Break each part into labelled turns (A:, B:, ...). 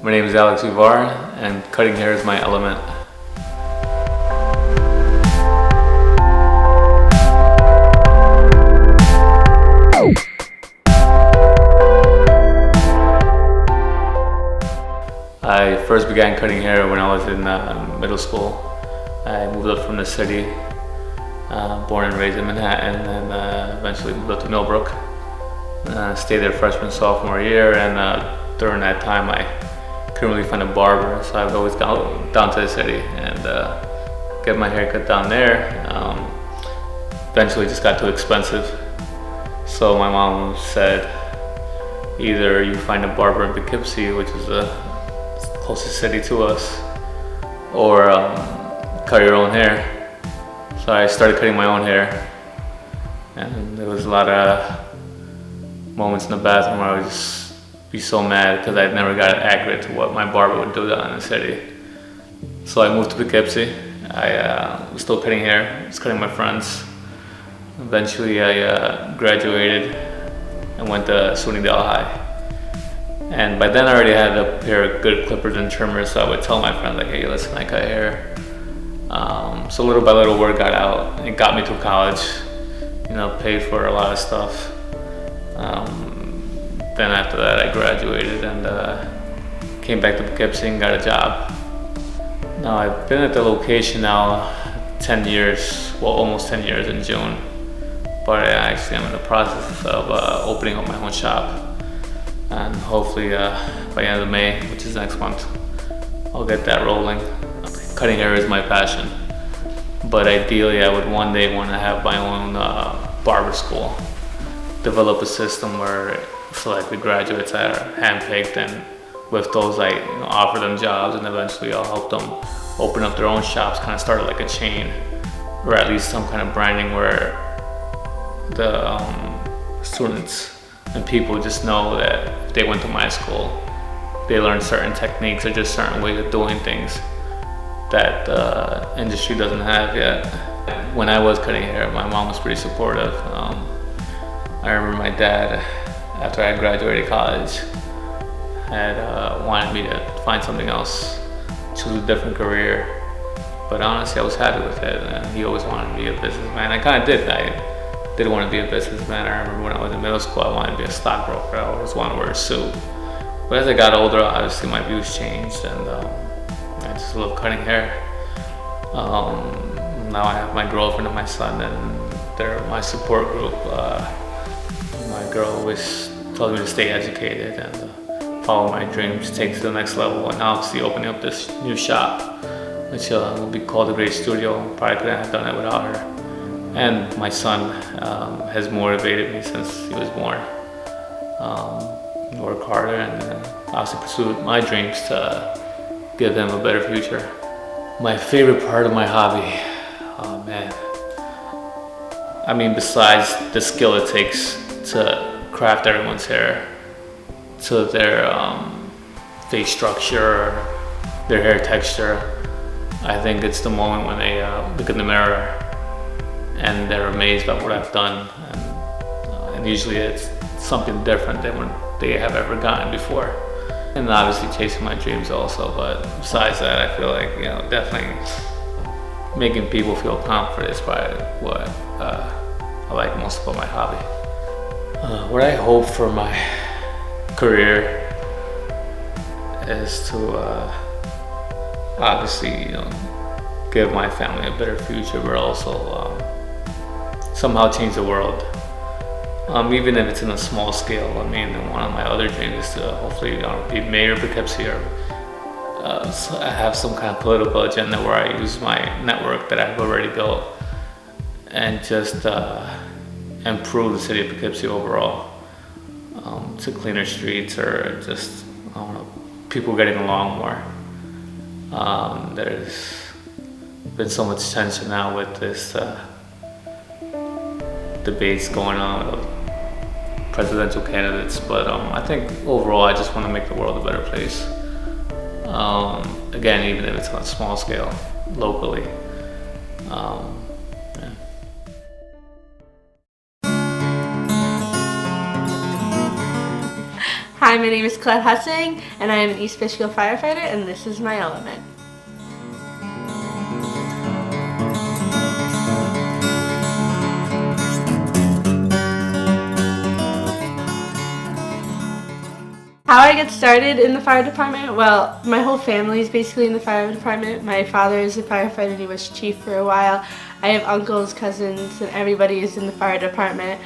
A: My name is Alex Vivar, and cutting hair is my element. I first began cutting hair when I was in middle school. I moved up from the city, born and raised in Manhattan, and eventually moved up to Millbrook. Stayed there freshman, sophomore year, and during that time I couldn't really find a barber, so I've always gone down to the city and get my hair cut down there. Eventually it just got too expensive, so my mom said, either you find a barber in Poughkeepsie, which is the closest city to us, or cut your own hair. So I started cutting my own hair, and there was a lot of moments in the bathroom where I would just be so mad because I never got it accurate to what my barber would do down in the city. So I moved to Poughkeepsie. I was still cutting hair, just cutting my friends. Eventually I graduated and went to Sunnydale High. And by then I already had a pair of good clippers and trimmers, so I would tell my friends like, hey, listen, I cut hair. So little by little word got out. It got me through college, paid for a lot of stuff. Then after that I graduated and came back to Poughkeepsie and got a job. Now I've been at the location now 10 years, well almost 10 years in June. But I actually am in the process of opening up my own shop. And hopefully by the end of May, which is next month, I'll get that rolling. Cutting hair is my passion. But ideally I would one day want to have my own barber school. Develop a system where select the graduates that are handpicked, and with those I offer them jobs, and eventually I'll help them open up their own shops, kind of start like a chain, or at least some kind of branding where the students and people just know that if they went to my school, they learned certain techniques or just certain ways of doing things that the industry doesn't have yet. When I was cutting hair, my mom was pretty supportive. I remember my dad, after I graduated college, had wanted me to find something else, choose a different career. But honestly, I was happy with it, and he always wanted me to be a businessman. I kind of did. I did want to be a businessman. I remember when I was in middle school, I wanted to be a stockbroker. I always wanted to wear a suit. But as I got older, obviously my views changed, and I just love cutting hair. Now I have my girlfriend and my son, and they're my support group. My girl always tells me to stay educated and follow my dreams, take to the next level, and obviously opening up this new shop, which will be called The Great Studio. Probably couldn't have done it without her. And my son has motivated me since he was born. Work harder and obviously pursue my dreams to give them a better future. My favorite part of my hobby, oh man. I mean, besides the skill it takes to craft everyone's hair, to their face structure, their hair texture, I think it's the moment when they look in the mirror and they're amazed by what I've done. And usually it's something different than what they have ever gotten before. And obviously chasing my dreams also, but besides that, I feel like, definitely making people feel confident is probably what I like most about my hobby. What I hope for my career is to obviously, give my family a better future, but also somehow change the world. Even if it's in a small scale. I mean, one of my other dreams is to hopefully be mayor of Poughkeepsie, or so I have some kind of political agenda where I use my network that I've already built and just improve the city of Poughkeepsie overall, to cleaner streets, or just, people getting along more. There's been so much tension now with this debates going on with presidential candidates, but I think overall I just want to make the world a better place. Again, even if it's on a small scale, locally. Yeah.
B: Hi, my name is Collette Hussing, and I am an East Fishkill firefighter, and this is my element. How I get started in the fire department? Well, my whole family is basically in the fire department. My father is a firefighter and he was chief for a while. I have uncles, cousins, and everybody is in the fire department.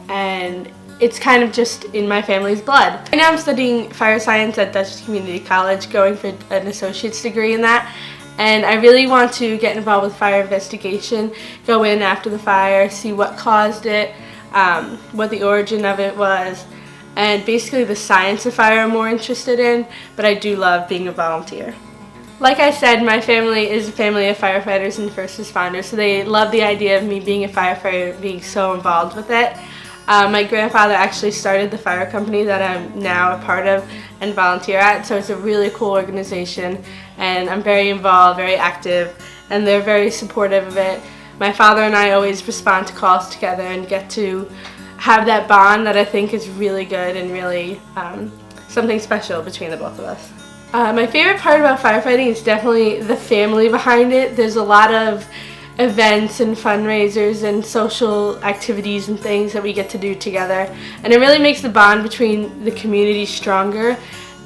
B: And it's kind of just in my family's blood. Right now I'm studying fire science at Dutchess Community College, going for an associate's degree in that. And I really want to get involved with fire investigation, go in after the fire, see what caused it, what the origin of it was, and basically the science of fire I'm more interested in, but I do love being a volunteer. Like I said, my family is a family of firefighters and first responders, so they love the idea of me being a firefighter, being so involved with it. My grandfather actually started the fire company that I'm now a part of and volunteer at, so it's a really cool organization, and I'm very involved, very active, and they're very supportive of it. My father and I always respond to calls together and get to have that bond that I think is really good and really something special between the both of us. My favorite part about firefighting is definitely the family behind it. There's a lot of events and fundraisers and social activities and things that we get to do together, and it really makes the bond between the community stronger,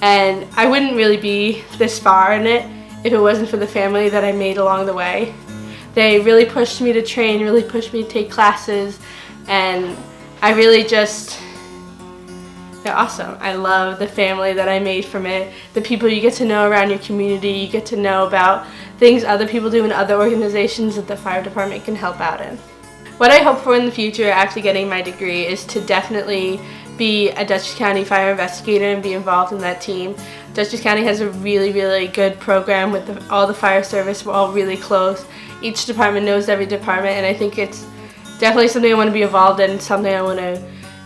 B: and I wouldn't really be this far in it if it wasn't for the family that I made along the way. They really pushed me to train, really pushed me to take classes, and I really they're awesome. I love the family that I made from it, the people you get to know around your community, you get to know about things other people do in other organizations that the fire department can help out in. What I hope for in the future after getting my degree is to definitely be a Dutchess County fire investigator and be involved in that team. Dutchess County has a really, really good program with all the fire service. We're all really close. Each department knows every department, and I think it's definitely something I want to be involved in, something I want to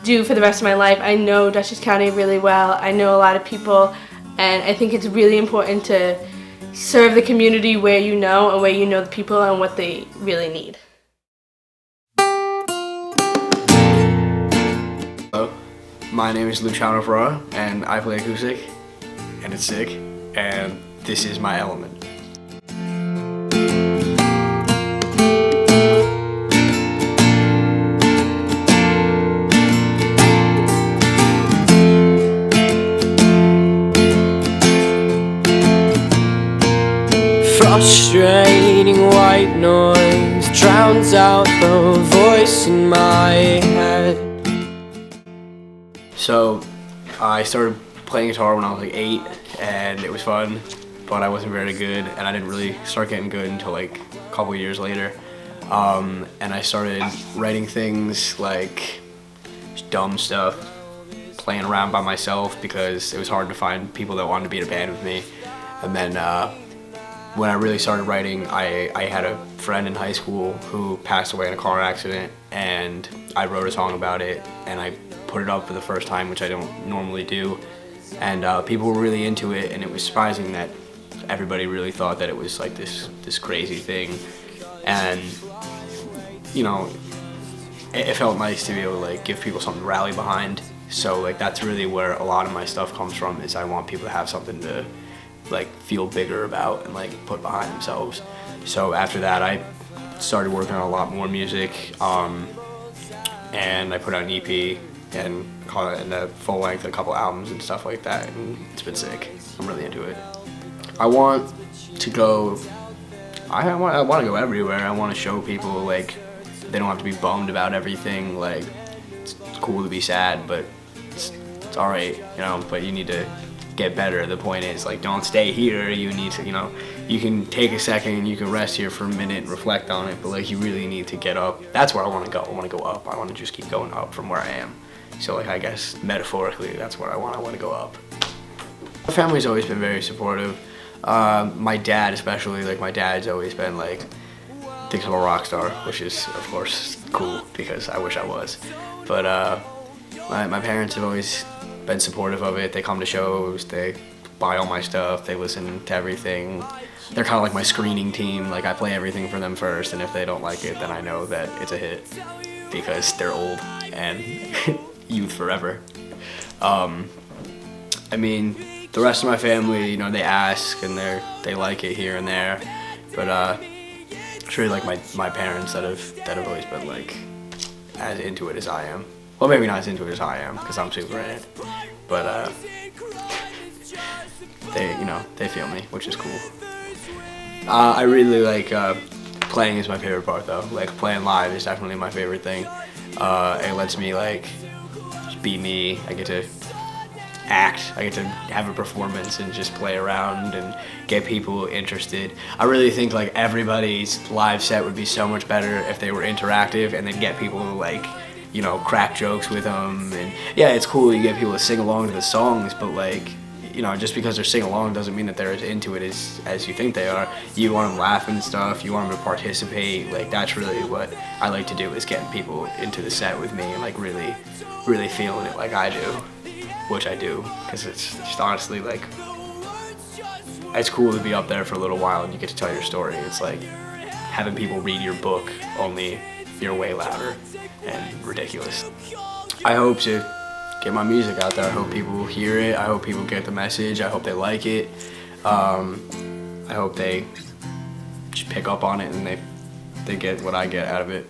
B: do for the rest of my life. I know Dutchess County really well. I know a lot of people, and I think it's really important to serve the community where you know and where you know the people and what they really need.
C: Hello, my name is Luciano Ferrara, and I play acoustic, and it's sick, and this is my element.
D: Frustrating white noise drowns out the voice in my head.
C: So I started playing guitar when I was like 8, and it was fun, but I wasn't very good, and I didn't really start getting good until like a couple years later. And I started writing things like dumb stuff, playing around by myself because it was hard to find people that wanted to be in a band with me. And then when I really started writing, I had a friend in high school who passed away in a car accident, and I wrote a song about it, and I put it up for the first time, which I don't normally do, and people were really into it, and it was surprising that everybody really thought that it was like this crazy thing, and you know, it felt nice to be able to like give people something to rally behind. So like that's really where a lot of my stuff comes from, is I want people to have something to like feel bigger about and like put behind themselves. So after that I started working on a lot more music, and I put out an EP and called it in a full length, a couple albums and stuff like that, and it's been sick. I'm really into it. I want to go, I want to go everywhere. I want to show people like they don't have to be bummed about everything. Like it's cool to be sad, but it's alright, you know, but you need to get better. The point is, like, don't stay here. You need to, you know, you can take a second, you can rest here for a minute and reflect on it, but like you really need to get up. That's where I want to go. I want to go up. I want to just keep going up from where I am. So like I guess metaphorically that's what I want to go up. My family's always been very supportive. My dad especially, like my dad's always been like, thinks I'm a rock star, which is of course cool because I wish I was. But my parents have always been supportive of it. They come to shows, they buy all my stuff, they listen to everything. They're kind of like my screening team. Like I play everything for them first, and if they don't like it, then I know that it's a hit because they're old and youth forever. I mean, the rest of my family, you know, they ask and they like it here and there, but it's really like my parents that have always been like as into it as I am. Well, maybe not as into it as I am, because I'm super in it, but they feel me, which is cool. I really like playing is my favorite part though. Like playing live is definitely my favorite thing. It lets me like just be me. I get to act. I get to have a performance and just play around and get people interested. I really think like everybody's live set would be so much better if they were interactive and then get people to like, you know, crack jokes with them. And yeah, it's cool you get people to sing along to the songs, but like, you know, just because they're singing along doesn't mean that they're as into it as you think they are. You want them laughing and stuff, you want them to participate. Like that's really what I like to do, is getting people into the set with me and like really feeling it like I do, which I do, because it's just honestly like, it's cool to be up there for a little while and you get to tell your story. It's like having people read your book, only you're way louder and ridiculous. I hope to get my music out there. I hope people hear it. I hope people get the message. I hope they like it. I hope they just pick up on it and they get what I get out of it.